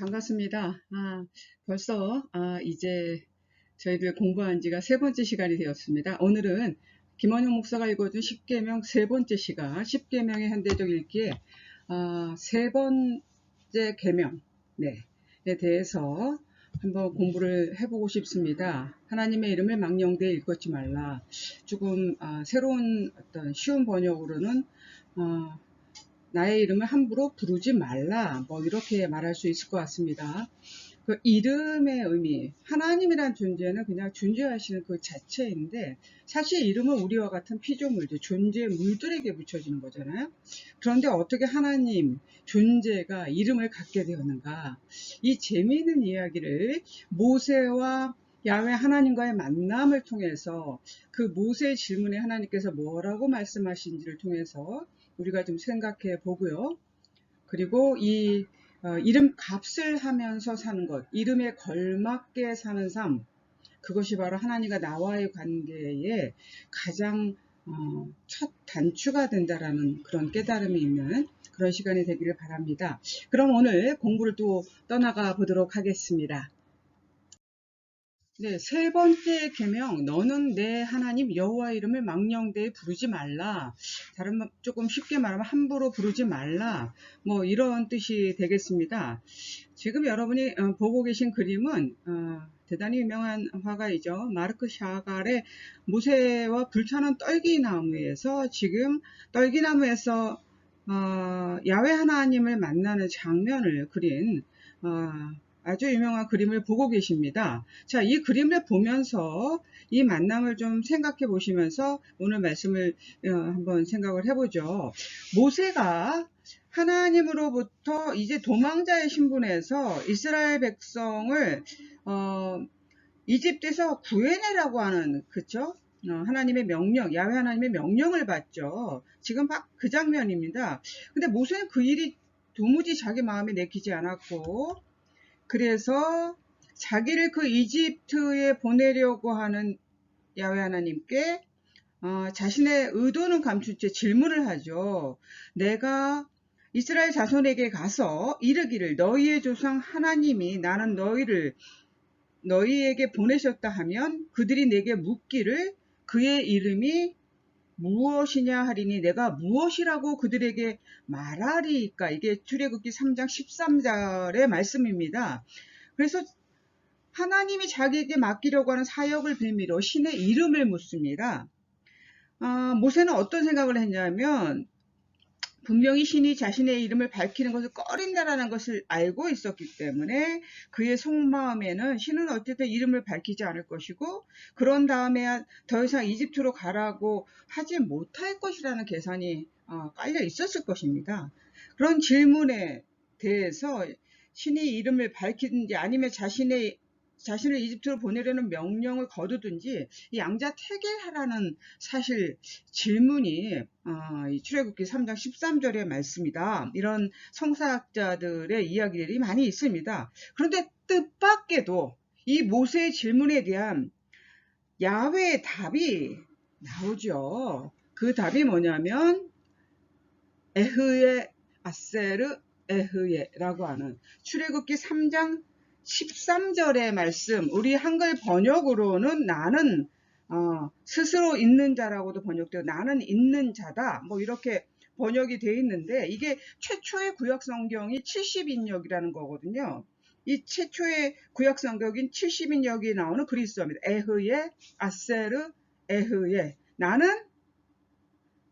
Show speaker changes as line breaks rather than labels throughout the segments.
반갑습니다. 벌써 이제 저희들 공부한 지가 세 번째 시간이 되었습니다. 오늘은 김원용 목사가 읽어준 10계명 세 번째 시간, 10계명의 현대적 읽기에 세 번째 계명 에 대해서 한번 공부를 해보고 싶습니다. 하나님의 이름을 망령되이 일컫지 말라. 조금 새로운 어떤 쉬운 번역으로는 나의 이름을 함부로 부르지 말라, 뭐 이렇게 말할 수 있을 것 같습니다. 그 이름의 의미, 하나님이란 존재는 그냥 존재하시는 그 자체인데, 사실 이름은 우리와 같은 피조물들, 존재 물들에게 붙여지는 거잖아요. 그런데 어떻게 하나님 존재가 이름을 갖게 되었는가, 이 재미있는 이야기를 모세와 야훼 하나님과의 만남을 통해서, 그 모세의 질문에 하나님께서 뭐라고 말씀하신지를 통해서 우리가 좀 생각해 보고요. 그리고 이 이름 값을 하면서 사는 것, 이름에 걸맞게 사는 삶, 그것이 바로 하나님과 나와의 관계에 가장 첫 단추가 된다라는 그런 깨달음이 있는 그런 시간이 되기를 바랍니다. 그럼 오늘 공부를 또 떠나가 보도록 하겠습니다. 네, 세 번째 계명, 너는 내 하나님 여호와 이름을 망령되이 부르지 말라. 다른 조금 쉽게 말하면 함부로 부르지 말라. 뭐 이런 뜻이 되겠습니다. 지금 여러분이 보고 계신 그림은 대단히 유명한 화가이죠. 마르크 샤갈의 모세와 불타는 떨기나무에서, 지금 떨기나무에서 야훼 하나님을 만나는 장면을 그린 아주 유명한 그림을 보고 계십니다. 자, 이 그림을 보면서 이 만남을 좀 생각해 보시면서 오늘 말씀을 한번 생각을 해보죠. 모세가 하나님으로부터 이제 도망자의 신분에서 이스라엘 백성을 이집트에서 구해내라고 하는, 그쵸? 하나님의 명령, 야훼 하나님의 명령을 받죠. 지금 막 그 장면입니다. 근데 모세는 그 일이 도무지 자기 마음에 내키지 않았고, 그래서 자기를 그 이집트에 보내려고 하는 야훼 하나님께 자신의 의도는 감춘 채 질문을 하죠. 내가 이스라엘 자손에게 가서 이르기를 너희의 조상 하나님이 나는 너희에게 보내셨다 하면 그들이 내게 묻기를 그의 이름이 무엇이냐 하리니 내가 무엇이라고 그들에게 말하리까. 이게 출애굽기 3장 13절의 말씀입니다. 그래서 하나님이 자기에게 맡기려고 하는 사역을 빌미로 신의 이름을 묻습니다. 모세는 어떤 생각을 했냐면, 분명히 신이 자신의 이름을 밝히는 것을 꺼린다라는 것을 알고 있었기 때문에 그의 속마음에는 신은 어쨌든 이름을 밝히지 않을 것이고, 그런 다음에 더 이상 이집트로 가라고 하지 못할 것이라는 계산이 깔려 있었을 것입니다. 그런 질문에 대해서 신이 이름을 밝히든지 아니면 자신을 이집트로 보내려는 명령을 거두든지 이 양자택일하라는 사실 질문이 이 출애굽기 3장 13절의 말씀이다. 이런 성사학자들의 이야기들이 많이 있습니다. 그런데 뜻밖에도 이 모세의 질문에 대한 야훼의 답이 나오죠. 그 답이 뭐냐면 에흐예 아세르 에흐예라고 하는 출애굽기 3장 13절의 말씀, 우리 한글 번역으로는 나는 스스로 있는 자라고도 번역되고 나는 있는 자다, 뭐 이렇게 번역이 되어 있는데, 이게 최초의 구약 성경이 70인역이라는 거거든요. 이 최초의 구약 성경인 70인역이 나오는 그리스어입니다. 에흐예 아세르 에흐예, 나는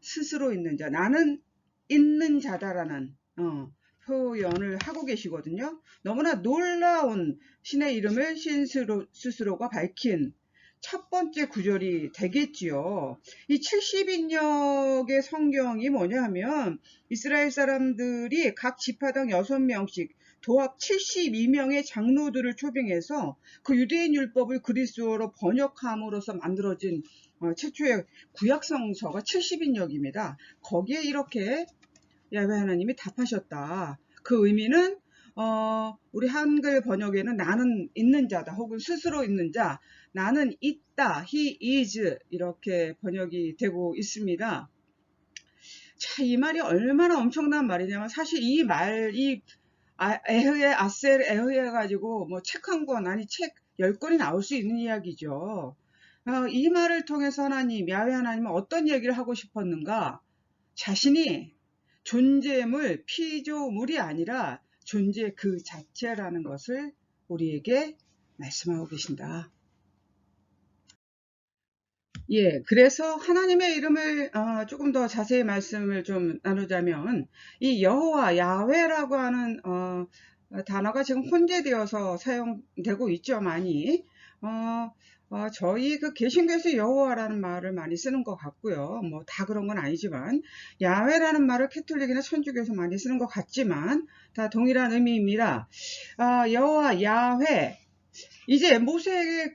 스스로 있는 자, 나는 있는 자다라는 표현을 하고 계시거든요. 너무나 놀라운 신의 이름을 스스로가 밝힌 첫 번째 구절이 되겠지요. 이 70인역의 성경이 뭐냐 하면, 이스라엘 사람들이 각 지파당 6명씩 도합 72명의 장로들을 초빙해서 그 유대인 율법을 그리스어로 번역함으로써 만들어진 최초의 구약성서가 70인역입니다. 거기에 이렇게 야훼 하나님이 답하셨다. 그 의미는 우리 한글 번역에는 나는 있는 자다, 혹은 스스로 있는 자, 나는 있다, he is, 이렇게 번역이 되고 있습니다. 자, 이 말이 얼마나 엄청난 말이냐면, 사실 이 에흐에, 아셀, 에흐에 가지고 뭐 책 한 권, 아니 책 10권이 나올 수 있는 이야기죠. 이 말을 통해서 하나님, 야훼 하나님은 어떤 얘기를 하고 싶었는가? 자신이 존재물, 피조물이 아니라 존재 그 자체라는 것을 우리에게 말씀하고 계신다. 예, 그래서 하나님의 이름을 조금 더 자세히 말씀을 좀 나누자면 이 여호와, 야훼라고 하는 단어가 지금 혼재되어서 사용되고 있죠, 많이. 저희 그 개신교에서 여호와라는 말을 많이 쓰는 것 같고요. 뭐 다 그런 건 아니지만 야훼라는 말을 캐톨릭이나 천주교에서 많이 쓰는 것 같지만 다 동일한 의미입니다. 여호와, 야훼. 이제 모세에게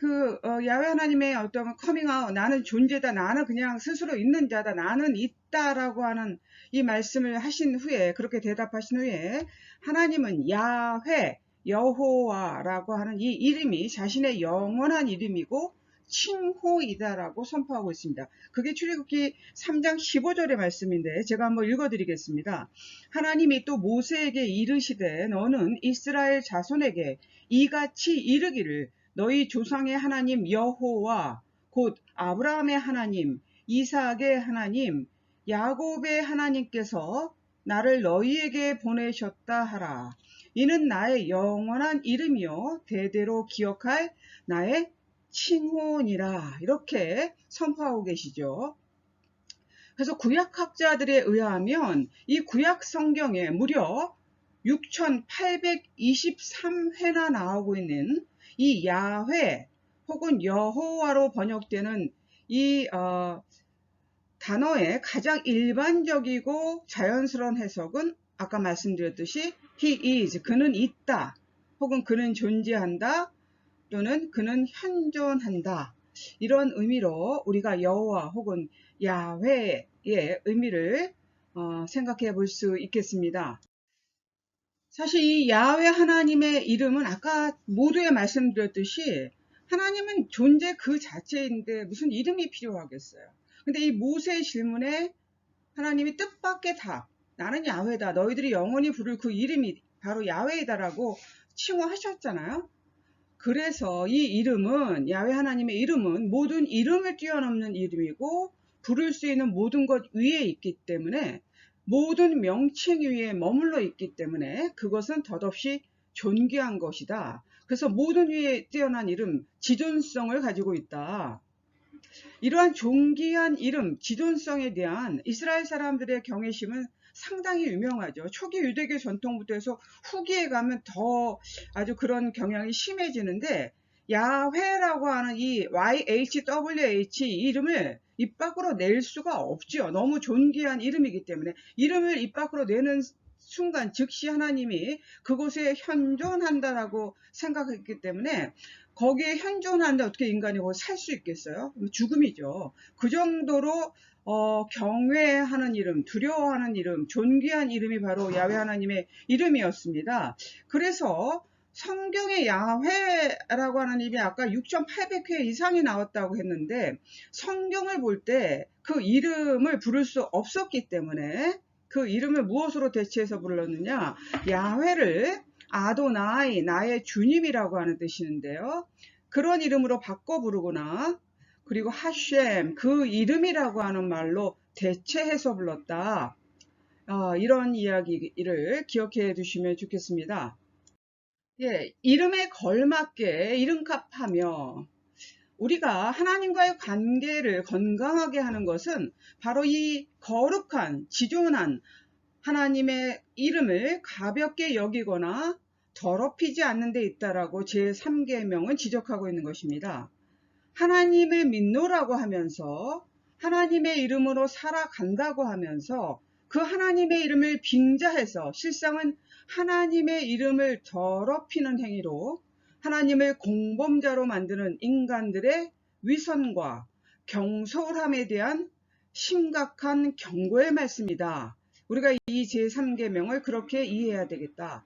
야훼 하나님의 어떤 커밍아웃, 나는 존재다, 나는 그냥 스스로 있는 자다, 나는 있다라고 하는 이 말씀을 하신 후에, 그렇게 대답하신 후에 하나님은 야훼, 여호와라고 하는 이 이름이 자신의 영원한 이름이고 칭호이다라고 선포하고 있습니다. 그게 출애굽기 3장 15절의 말씀인데 제가 한번 읽어드리겠습니다. 하나님이 또 모세에게 이르시되 너는 이스라엘 자손에게 이같이 이르기를 너희 조상의 하나님 여호와 곧 아브라함의 하나님, 이삭의 하나님, 야곱의 하나님께서 나를 너희에게 보내셨다 하라. 이는 나의 영원한 이름이요 대대로 기억할 나의 칭호니라. 이렇게 선포하고 계시죠. 그래서 구약학자들에 의하면 이 구약 성경에 무려 6823회나 나오고 있는 이 야훼 혹은 여호와로 번역되는 이 단어의 가장 일반적이고 자연스러운 해석은 아까 말씀드렸듯이 he is, 그는 있다, 혹은 그는 존재한다, 또는 그는 현존한다, 이런 의미로 우리가 여호와 혹은 야훼의 의미를 생각해 볼 수 있겠습니다. 사실 이 야훼 하나님의 이름은 아까 모두에 말씀드렸듯이 하나님은 존재 그 자체인데 무슨 이름이 필요하겠어요. 근데 이 모세의 질문에 하나님이 뜻밖의 답, 나는 야훼다, 너희들이 영원히 부를 그 이름이 바로 야훼이다라고 칭호하셨잖아요. 그래서 이 이름은, 야훼 하나님의 이름은 모든 이름을 뛰어넘는 이름이고 부를 수 있는 모든 것 위에 있기 때문에, 모든 명칭 위에 머물러 있기 때문에 그것은 덧없이 존귀한 것이다. 그래서 모든 위에 뛰어난 이름, 지존성을 가지고 있다. 이러한 존귀한 이름, 지존성에 대한 이스라엘 사람들의 경외심은 상당히 유명하죠. 초기 유대교 전통부터 해서 후기에 가면 더 아주 그런 경향이 심해지는데, 야훼라고 하는 이 YHWH 이름을 입 밖으로 낼 수가 없죠. 너무 존귀한 이름이기 때문에 이름을 입 밖으로 내는 순간 즉시 하나님이 그곳에 현존한다라고 생각했기 때문에, 거기에 현존하는데 어떻게 인간이 살 수 있겠어요? 죽음이죠. 그 정도로 경외하는 이름, 두려워하는 이름, 존귀한 이름이 바로 야훼 하나님의 이름이었습니다. 그래서 성경의 야훼라고 하는 이름이 아까 6,800회 이상이 나왔다고 했는데, 성경을 볼 때 그 이름을 부를 수 없었기 때문에 그 이름을 무엇으로 대체해서 불렀느냐? 야훼를 아도나이, 나의 주님이라고 하는 뜻이는데요. 그런 이름으로 바꿔 부르거나, 그리고 하셴, 그 이름이라고 하는 말로 대체해서 불렀다. 이런 이야기를 기억해 두시면 좋겠습니다. 예, 이름에 걸맞게 이름값하며 우리가 하나님과의 관계를 건강하게 하는 것은 바로 이 거룩한, 지존한 하나님의 이름을 가볍게 여기거나 더럽히지 않는 데 있다라고 제3계명은 지적하고 있는 것입니다. 하나님을 믿노라고 하면서 하나님의 이름으로 살아간다고 하면서 그 하나님의 이름을 빙자해서 실상은 하나님의 이름을 더럽히는 행위로 하나님을 공범자로 만드는 인간들의 위선과 경솔함에 대한 심각한 경고의 말씀이다. 우리가 이 제3계명을 그렇게 이해해야 되겠다.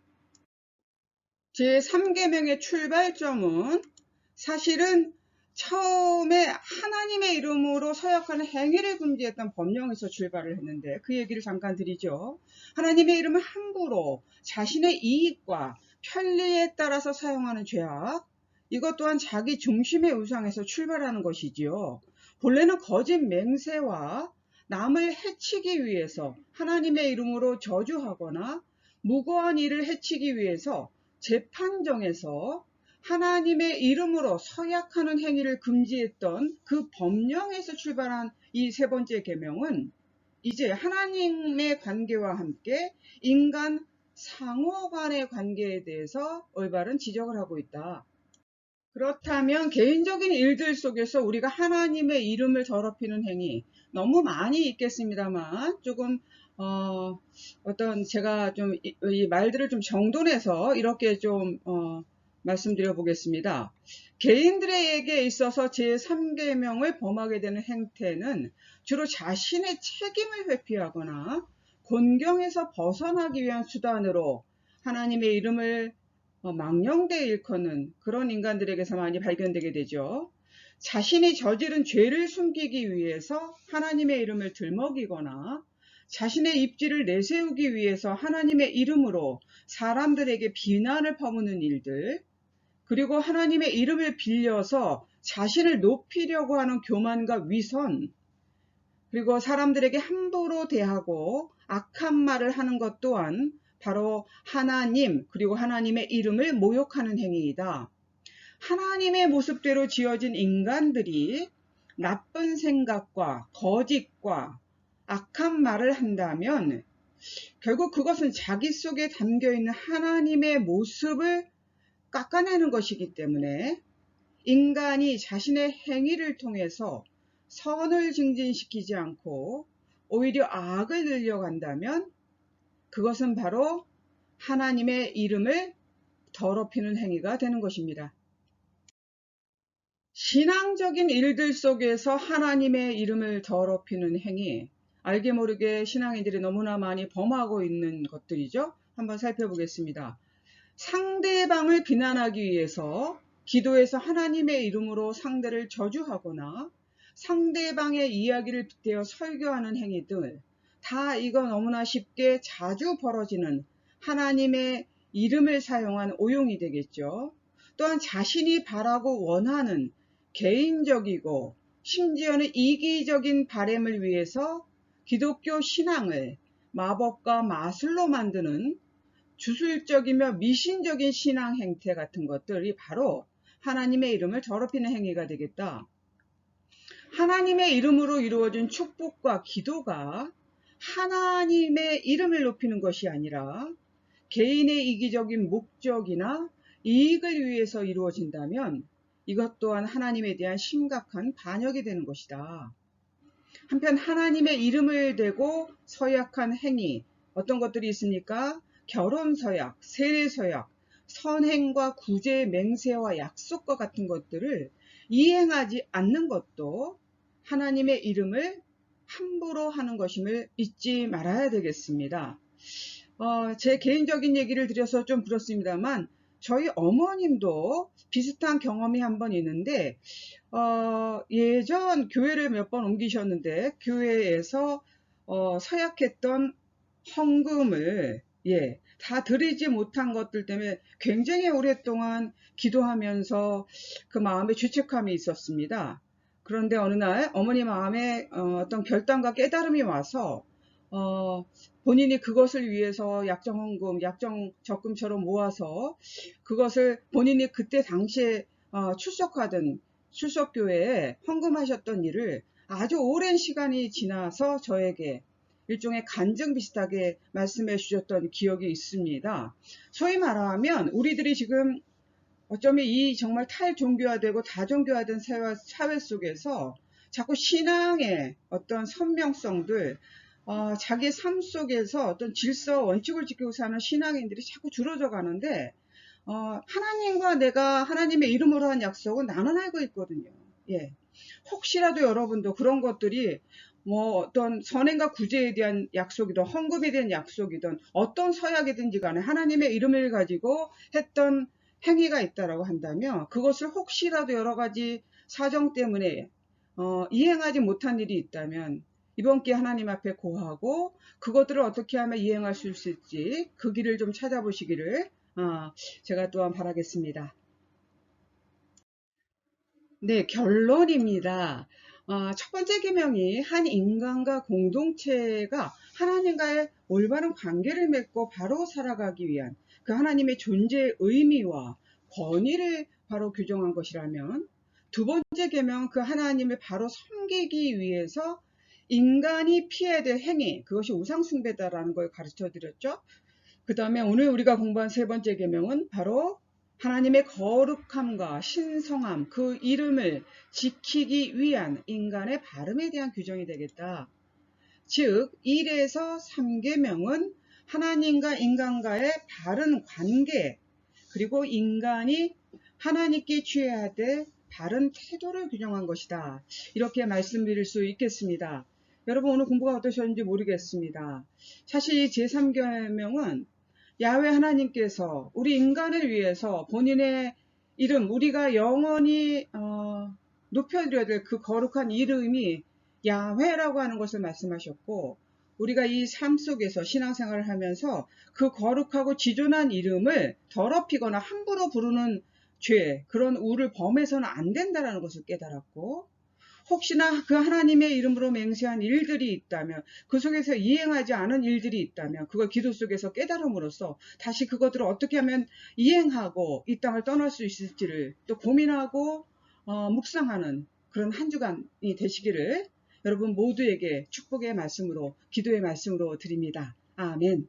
제3계명의 출발점은 사실은 처음에 하나님의 이름으로 서약하는 행위를 금지했던 법령에서 출발을 했는데 그 얘기를 잠깐 드리죠. 하나님의 이름을 함부로 자신의 이익과 편리에 따라서 사용하는 죄악, 이것 또한 자기 중심의 우상에서 출발하는 것이지요. 본래는 거짓 맹세와 남을 해치기 위해서 하나님의 이름으로 저주하거나 무고한 이를 해치기 위해서 재판정에서 하나님의 이름으로 서약하는 행위를 금지했던 그 법령에서 출발한 이 세 번째 계명은 이제 하나님의 관계와 함께 인간 상호 간의 관계에 대해서 올바른 지적을 하고 있다. 그렇다면 개인적인 일들 속에서 우리가 하나님의 이름을 더럽히는 행위 너무 많이 있겠습니다만 조금 어떤 제가 좀 이 말들을 좀 정돈해서 이렇게 좀 말씀드려 보겠습니다. 개인들에게 있어서 제3계명을 범하게 되는 행태는 주로 자신의 책임을 회피하거나 곤경에서 벗어나기 위한 수단으로 하나님의 이름을 망령되이 일컫는 그런 인간들에게서 많이 발견되게 되죠. 자신이 저지른 죄를 숨기기 위해서 하나님의 이름을 들먹이거나 자신의 입지를 내세우기 위해서 하나님의 이름으로 사람들에게 비난을 퍼붓는 일들, 그리고 하나님의 이름을 빌려서 자신을 높이려고 하는 교만과 위선, 그리고 사람들에게 함부로 대하고 악한 말을 하는 것 또한 바로 하나님 그리고 하나님의 이름을 모욕하는 행위이다. 하나님의 모습대로 지어진 인간들이 나쁜 생각과 거짓과 악한 말을 한다면 결국 그것은 자기 속에 담겨있는 하나님의 모습을 깎아내는 것이기 때문에 인간이 자신의 행위를 통해서 선을 증진시키지 않고 오히려 악을 늘려간다면 그것은 바로 하나님의 이름을 더럽히는 행위가 되는 것입니다. 신앙적인 일들 속에서 하나님의 이름을 더럽히는 행위, 알게 모르게 신앙인들이 너무나 많이 범하고 있는 것들이죠. 한번 살펴보겠습니다. 상대방을 비난하기 위해서 기도에서 하나님의 이름으로 상대를 저주하거나 상대방의 이야기를 빗대어 설교하는 행위들, 다 이거 너무나 쉽게 자주 벌어지는 하나님의 이름을 사용한 오용이 되겠죠. 또한 자신이 바라고 원하는 개인적이고 심지어는 이기적인 바램을 위해서 기독교 신앙을 마법과 마술로 만드는 주술적이며 미신적인 신앙 행태 같은 것들이 바로 하나님의 이름을 더럽히는 행위가 되겠다. 하나님의 이름으로 이루어진 축복과 기도가 하나님의 이름을 높이는 것이 아니라 개인의 이기적인 목적이나 이익을 위해서 이루어진다면 이것 또한 하나님에 대한 심각한 반역이 되는 것이다. 한편 하나님의 이름을 대고 서약한 행위, 어떤 것들이 있습니까? 결혼 서약, 세례 서약, 선행과 구제, 맹세와 약속과 같은 것들을 이행하지 않는 것도 하나님의 이름을 함부로 하는 것임을 잊지 말아야 되겠습니다. 제 개인적인 얘기를 드려서 좀 그렇습니다만 저희 어머님도 비슷한 경험이 한 번 있는데 예전 교회를 몇 번 옮기셨는데 교회에서 서약했던 헌금을 다 드리지 못한 것들 때문에 굉장히 오랫동안 기도하면서 그 마음에 죄책감이 있었습니다. 그런데 어느 날 어머니 마음에 어떤 결단과 깨달음이 와서 본인이 그것을 위해서 약정헌금, 약정적금처럼 모아서 그것을 본인이 그때 당시에 출석하던 출석교회에 헌금하셨던 일을 아주 오랜 시간이 지나서 저에게 일종의 간증 비슷하게 말씀해 주셨던 기억이 있습니다. 소위 말하면 우리들이 지금 어쩌면 이 정말 탈종교화되고 다종교화된 사회 속에서 자꾸 신앙의 어떤 선명성들, 자기 삶 속에서 어떤 질서 원칙을 지키고 사는 신앙인들이 자꾸 줄어져 가는데 하나님과 내가 하나님의 이름으로 한 약속은 나는 알고 있거든요. 혹시라도 여러분도 그런 것들이 뭐 어떤 선행과 구제에 대한 약속이든 헌금에 대한 약속이든 어떤 서약이든지 간에 하나님의 이름을 가지고 했던 행위가 있다라고 한다면 그것을 혹시라도 여러 가지 사정 때문에 이행하지 못한 일이 있다면 이번 기회 하나님 앞에 고하고 그것들을 어떻게 하면 이행할 수 있을지 그 길을 좀 찾아보시기를 제가 또한 바라겠습니다. 네, 결론입니다. 첫 번째 계명이 한 인간과 공동체가 하나님과의 올바른 관계를 맺고 바로 살아가기 위한 그 하나님의 존재의 의미와 권위를 바로 규정한 것이라면, 두 번째 계명은 그 하나님을 바로 섬기기 위해서 인간이 피해야 될 행위, 그것이 우상숭배다라는 걸 가르쳐 드렸죠. 그 다음에 오늘 우리가 공부한 세 번째 계명은 바로 하나님의 거룩함과 신성함, 그 이름을 지키기 위한 인간의 발음에 대한 규정이 되겠다. 즉 1에서 3계명은 하나님과 인간과의 바른 관계, 그리고 인간이 하나님께 취해야 될 바른 태도를 규정한 것이다. 이렇게 말씀드릴 수 있겠습니다. 여러분 오늘 공부가 어떠셨는지 모르겠습니다. 사실 이 제3계명은 야훼 하나님께서 우리 인간을 위해서 본인의 이름, 우리가 영원히 높여드려야 될 그 거룩한 이름이 야훼라고 하는 것을 말씀하셨고, 우리가 이 삶 속에서 신앙생활을 하면서 그 거룩하고 지존한 이름을 더럽히거나 함부로 부르는 죄, 그런 우를 범해서는 안 된다는 것을 깨달았고, 혹시나 그 하나님의 이름으로 맹세한 일들이 있다면, 그 속에서 이행하지 않은 일들이 있다면 그걸 기도 속에서 깨달음으로써 다시 그것들을 어떻게 하면 이행하고 이 땅을 떠날 수 있을지를 또 고민하고 묵상하는 그런 한 주간이 되시기를 여러분 모두에게 축복의 말씀으로, 기도의 말씀으로 드립니다. 아멘.